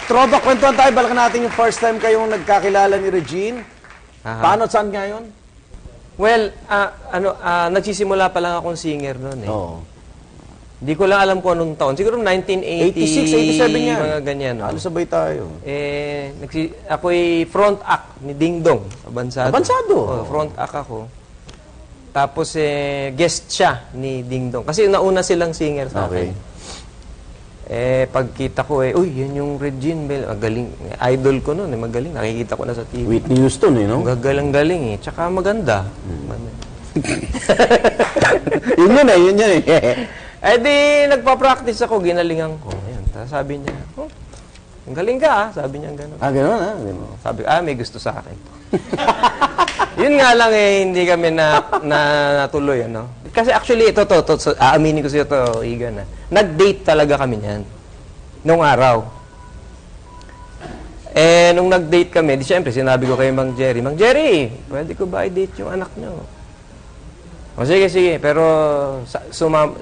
Tropa, kwentuhan tayo. Balikan natin yung first time kayong nagkakilala ni Regine. Paano, saan ngayon? Well, nagsisimula pa lang akong singer noon eh. Oo. Hindi ko lang alam kung anong taon. Siguro 1980. 86, 87 yan. Mga ganyan. No? Ano sabay tayo? Ako'y front act ni Ding Dong. Abansado. Abansado? Front act ako. Tapos guest siya ni Ding Dong. Kasi nauna silang singer sa akin. Pagkita ko uy, yan yung Regine Bell. Magaling. Idol ko noon magaling. Nakikita ko na sa TV. Whitney Houston no? Galing Tsaka maganda. Yun yun Di, nagpa-practice ako, ginalingan ko. Ayan, sabi niya, ang galing ka sabi niya gano'n. Gano'n Sabi ko, may gusto sa akin. Yun nga lang hindi kami natuloy, ano. Kasi actually, ito, aaminin ko siya ito, Igan, nag-date talaga kami niyan. Nung araw. Nung nag-date kami, di syempre, sinabi ko kay Mang Jerry, pwede ko ba i-date yung anak niyo? O sige, pero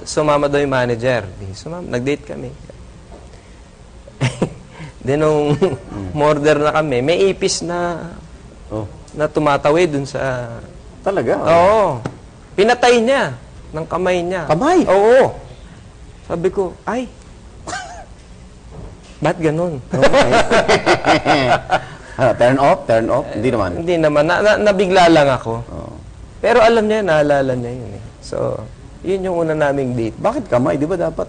sumama daw yung manager. Nag-date kami. Then nung order na kami, may ipis na tumatawid dun sa... Talaga? Oo. Pinatay niya ng kamay niya. Kamay? Oo. Sabi ko, ay, ba't ganun? Turn off? Hindi naman. Hindi naman. Nabigla lang ako. Pero alam niya, naalala niya yun So, yun yung una naming date. Bakit kamay? Di ba dapat?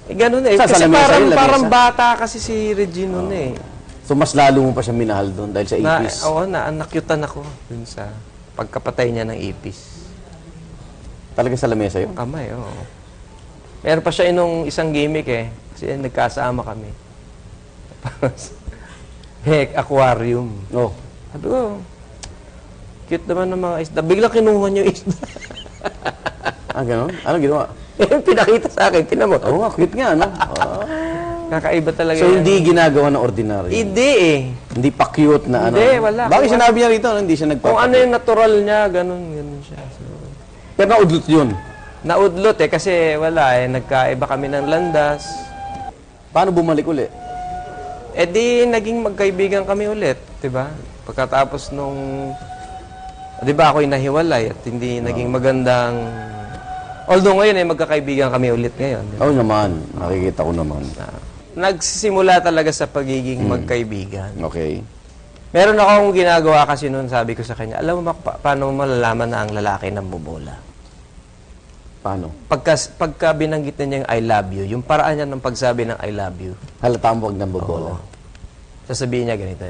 Ganun Kasi parang bata kasi si Regine noon So, mas lalo mo pa siya minahal doon dahil sa ipis? Nakyutan ako dun sa pagkapatay niya ng ipis. Talaga sa lamesa yun? Kamay, Meron pa siya inong isang gimmick Kasi nagkasama kami. Aquarium. Sabi ko, cute naman ng mga isda. Biglang kinuha niyo yung isda. Gano'n? Anong ginawa? Pinakita sa akin. Tinan mo. Oo nga, cute nga, no? Kakaiba talaga. So, hindi ginagawa ng ordinary? Hindi Hindi pa cute na Hindi, wala. Bakit sinabi niya rito, hindi siya nagpapakute? Kung ano yung natural niya, ganun siya. So, pero naudlot yun? Naudlot kasi wala nagkaiba kami ng landas. Paano bumalik uli? Di, naging magkaibigan kami ulit. Diba? Pagkatapos nung... Di ba ako'y nahiwalay at hindi naging magandang... Although ngayon magkakaibigan kami ulit ngayon. Oo naman. Nakikita ko naman. Nagsisimula talaga sa pagiging magkaibigan. Okay. Meron akong ginagawa kasi noon, sabi ko sa kanya, alam mo paano malalaman na ang lalaki ng bobola? Paano? Pagka binanggit na niya yung I love you, yung paraan niya ng pagsabi ng I love you. Halata mo wag ng bobola. Sasabihin niya ganito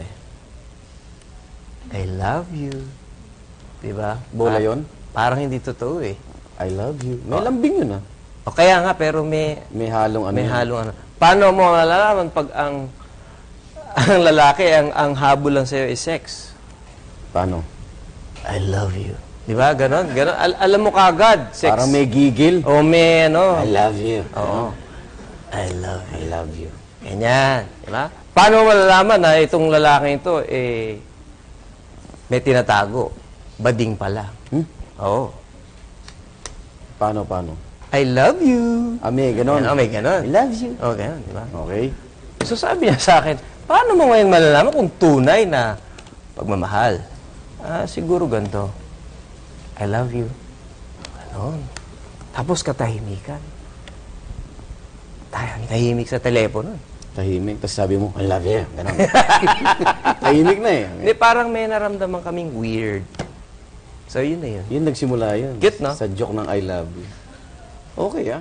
I love you. Diba? Bola yun? Parang hindi totoo I love you. May lambing yun O kaya nga, pero may halong ano. May halong ano. Paano mo malalaman pag ang lalaki, ang habol lang sa'yo is sex? Paano? I love you. Di ba? Ganon. Alam mo kagad, sex. Parang may gigil. O may I love you. Oo. I love you. I love you. Ganyan. Di ba? Paano mo malalaman na itong lalaki ito, may tinatago? Bading pala. Oo. Paano? I love you. May ganon. May ganon. I love you. O, ganon, di ba? Okay. So sabi niya sa akin, paano mo ngayon malalaman kung tunay na pagmamahal? Siguro ganito. I love you. Ganon. Tapos katahimikan. Tahimik sa telepono. Tahimik. Tapos sabi mo, I love you. Ganon. Tahimik na Hindi, parang may naramdaman kaming weird. So, yun na yun. Yun nagsimula yun. Cute, no? Sa joke ng I love you. Okay,